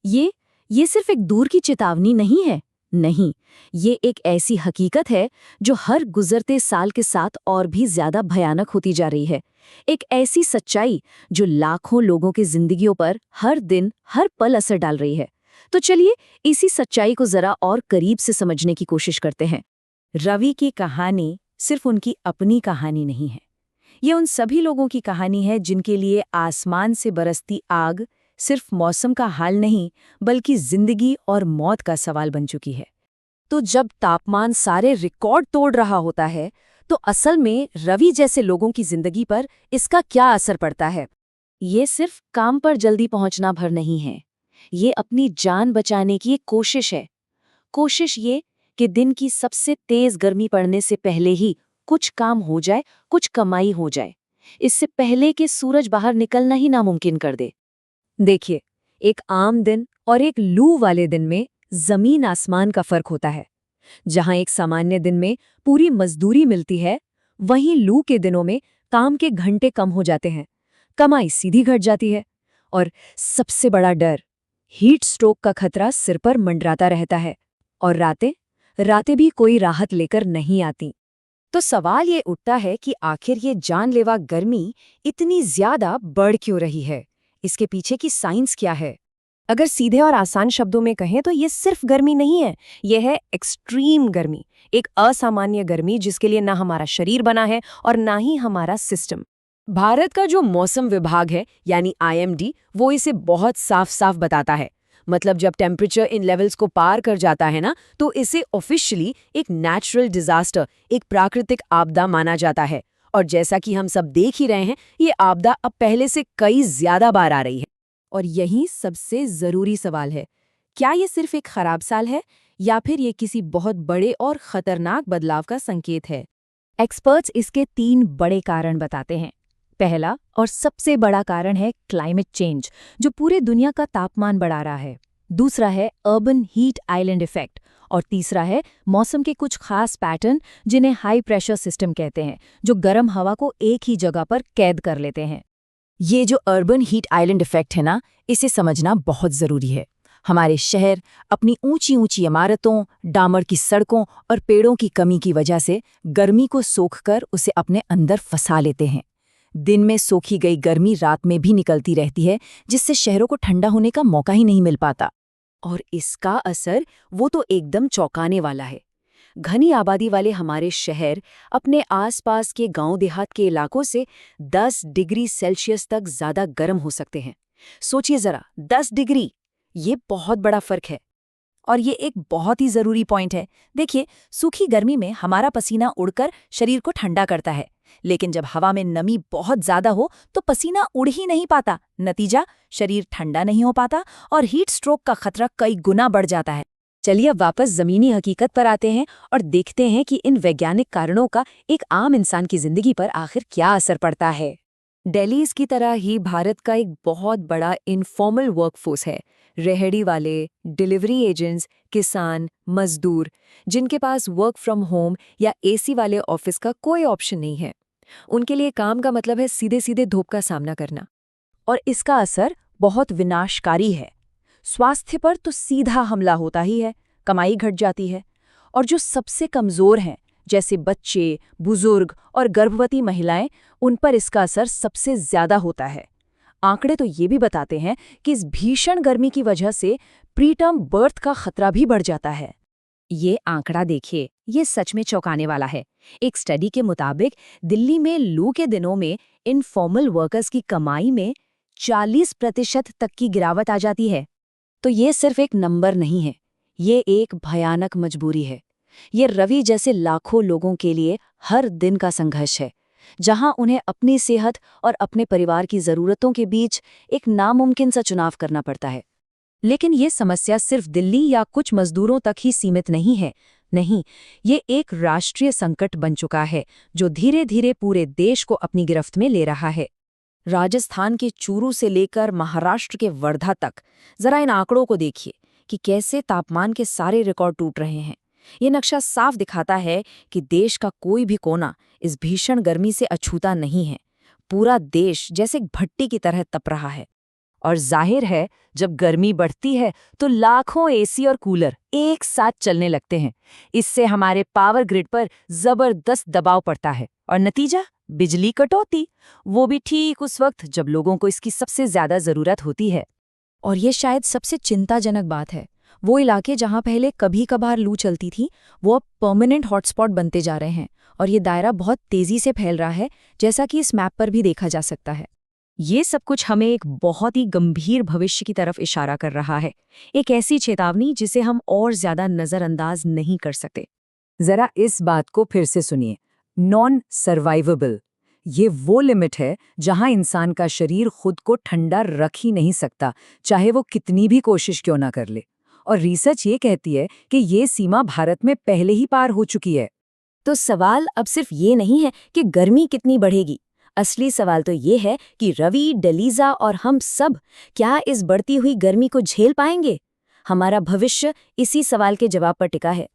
ये सिर्फ एक दूर की चेतावनी नहीं है। नहीं, ये एक ऐसी हकीकत है जो हर गुजरते साल के साथ और भी ज्यादा भयानक होती जा रही है। एक ऐसी सच्चाई जो लाखों लोगों की जिंदगियों पर हर दिन हर पल असर डाल रही है। तो चलिए इसी सच्चाई को जरा और करीब से समझने की कोशिश करते हैं। रवि की कहानी सिर्फ उनकी अपनी कहानी नहीं है। ये उन सभी लोगों की कहानी है जिनके लिए आसमान से बरसती आग सिर्फ मौसम का हाल नहीं, बल्कि जिंदगी और मौत का सवाल बन चुकी है। तो जब तापमान सारे रिकॉर्ड तोड़ रहा होता है, तो असल में रवि जैसे लोगों की जिंदगी पर इसका क्या असर पड़ता है? ये सिर्फ काम पर जल्दी पहुंचना भर नहीं है। ये अपनी जान बचाने की एक कोशिश है। कोशिश ये कि दिन की सबसे तेज गर्मी पड़ने से पहले ही कुछ काम हो जाए, कुछ कमाई हो जाए। इससे पहले कि सूरज बाहर निकलना ही नामुमकिन कर दे। देखिए, एक आम दिन और एक लू वाले दिन में जमीन आसमान का फर्क होता है। जहां एक सामान्य दिन में पूरी मजदूरी मिलती है, वहीं लू के दिनों में काम के घंटे कम हो जाते हैं, कमाई सीधी घट जाती है और सबसे बड़ा डर, हीट स्ट्रोक का खतरा सिर पर मंडराता रहता है। और रातें रातें भी कोई राहत लेकर नहीं आती। तो सवाल ये उठता है कि आखिर ये जानलेवा गर्मी इतनी ज्यादा बढ़ क्यों रही है? इसके पीछे की साइंस क्या है? अगर सीधे और आसान शब्दों में कहें तो ये सिर्फ गर्मी नहीं है, यह है एक्सट्रीम गर्मी, एक असामान्य गर्मी जिसके लिए ना हमारा शरीर बना है और ना ही हमारा सिस्टम। भारत का जो मौसम विभाग है यानी IMD, वो इसे बहुत साफ साफ बताता है। मतलब जब टेम्परेचर इन लेवल्स को पार कर जाता है ना, तो इसे ऑफिशियली एक नेचुरल डिजास्टर, एक प्राकृतिक आपदा माना जाता है। और जैसा कि हम सब देख ही रहे हैं, ये आपदा अब पहले से कई ज्यादा बार आ रही है। और यही सबसे जरूरी सवाल है, क्या ये सिर्फ एक खराब साल है या फिर ये किसी बहुत बड़े और खतरनाक बदलाव का संकेत है? एक्सपर्ट्स इसके 3 बड़े कारण बताते हैं। पहला और सबसे बड़ा कारण है क्लाइमेट चेंज, जो पूरे दुनिया का तापमान बढ़ा रहा है। दूसरा है अर्बन हीट आइलैंड इफेक्ट। और तीसरा है मौसम के कुछ खास पैटर्न, जिन्हें हाई प्रेशर सिस्टम कहते हैं, जो गर्म हवा को एक ही जगह पर कैद कर लेते हैं। ये जो अर्बन हीट आइलैंड इफेक्ट है ना, इसे समझना बहुत ज़रूरी है। हमारे शहर अपनी ऊंची ऊंची इमारतों, डामर की सड़कों और पेड़ों की कमी की वजह से गर्मी को सोखकर उसे अपने अंदर फंसा लेते हैं। दिन में सोखी गई गर्मी रात में भी निकलती रहती है, जिससे शहरों को ठंडा होने का मौका ही नहीं मिल पाता। और इसका असर वो तो एकदम चौंकाने वाला है। घनी आबादी वाले हमारे शहर अपने आसपास के गांव देहात के इलाकों से 10 डिग्री सेल्सियस तक ज्यादा गर्म हो सकते हैं। सोचिए जरा, 10 डिग्री, ये बहुत बड़ा फर्क है। और ये एक बहुत ही जरूरी पॉइंट है। देखिए, सूखी गर्मी में हमारा पसीना उड़कर शरीर को ठंडा करता है, लेकिन जब हवा में नमी बहुत ज्यादा हो तो पसीना उड़ ही नहीं पाता। नतीजा, शरीर ठंडा नहीं हो पाता और हीट स्ट्रोक का खतरा कई गुना बढ़ जाता है। चलिए अब वापस जमीनी हकीकत पर आते हैं और देखते हैं कि इन वैज्ञानिक कारणों का एक आम इंसान की जिंदगी पर आखिर क्या असर पड़ता है। दिल्ली की तरह ही भारत का एक बहुत बड़ा इनफॉर्मल वर्कफोर्स है। रेहड़ी वाले, डिलीवरी एजेंट्स, किसान, मजदूर, जिनके पास वर्क फ्रॉम होम या AC वाले ऑफिस का कोई ऑप्शन नहीं है। उनके लिए काम का मतलब है सीधे सीधे धूप का सामना करना। और इसका असर बहुत विनाशकारी है। स्वास्थ्य पर तो सीधा हमला होता ही है, कमाई घट जाती है। और जो सबसे कमज़ोर हैं, जैसे बच्चे, बुजुर्ग और गर्भवती महिलाएं, उन पर इसका असर सबसे ज़्यादा होता है। आंकड़े तो ये भी बताते हैं कि इस भीषण गर्मी की वजह से प्रीटर्म बर्थ का खतरा भी बढ़ जाता है। ये आंकड़ा देखिए, ये सच में चौंकाने वाला है। एक स्टडी के मुताबिक दिल्ली में लू के दिनों में इनफॉर्मल वर्कर्स की कमाई में 40% तक की गिरावट आ जाती है। तो ये सिर्फ एक नंबर नहीं है, ये एक भयानक मजबूरी है। ये रवि जैसे लाखों लोगों के लिए हर दिन का संघर्ष है, जहां उन्हें अपनी सेहत और अपने परिवार की ज़रूरतों के बीच एक नामुमकिन सा चुनाव करना पड़ता है। लेकिन ये समस्या सिर्फ दिल्ली या कुछ मजदूरों तक ही सीमित नहीं है। नहीं, ये एक राष्ट्रीय संकट बन चुका है, जो धीरे धीरे पूरे देश को अपनी गिरफ्त में ले रहा है। राजस्थान के चूरू से लेकर महाराष्ट्र के वर्धा तक, जरा इन आंकड़ों को देखिए कि कैसे तापमान के सारे रिकॉर्ड टूट रहे हैं। ये नक्शा साफ दिखाता है कि देश का कोई भी कोना इस भीषण गर्मी से अछूता नहीं है। पूरा देश जैसे एक भट्टी की तरह तप रहा है। और जाहिर है जब गर्मी बढ़ती है तो लाखों एसी और कूलर एक साथ चलने लगते हैं। इससे हमारे पावर ग्रिड पर जबरदस्त दबाव पड़ता है और नतीजा बिजली कटौती, वो भी ठीक उस वक्त जब लोगों को इसकी सबसे ज्यादा जरूरत होती है। और ये शायद सबसे चिंताजनक बात है, वो इलाके जहाँ पहले कभी कभार लू चलती थी वो अब परमानेंट हॉटस्पॉट बनते जा रहे हैं और ये दायरा बहुत तेजी से फैल रहा है, जैसा कि इस मैप पर भी देखा जा सकता है। ये सब कुछ हमें एक बहुत ही गंभीर भविष्य की तरफ इशारा कर रहा है, एक ऐसी चेतावनी जिसे हम और ज्यादा नजरअंदाज नहीं कर सकते। जरा इस बात को फिर से सुनिए, नॉन सर्वाइवेबल, ये वो लिमिट है जहां इंसान का शरीर खुद को ठंडा रख ही नहीं सकता, चाहे वो कितनी भी कोशिश क्यों ना कर ले। और रिसर्च ये कहती है कि ये सीमा भारत में पहले ही पार हो चुकी है। तो सवाल अब सिर्फ ये नहीं है कि गर्मी कितनी बढ़ेगी, असली सवाल तो ये है कि रवि, डेलीजा और हम सब क्या इस बढ़ती हुई गर्मी को झेल पाएंगे। हमारा भविष्य इसी सवाल के जवाब पर टिका है।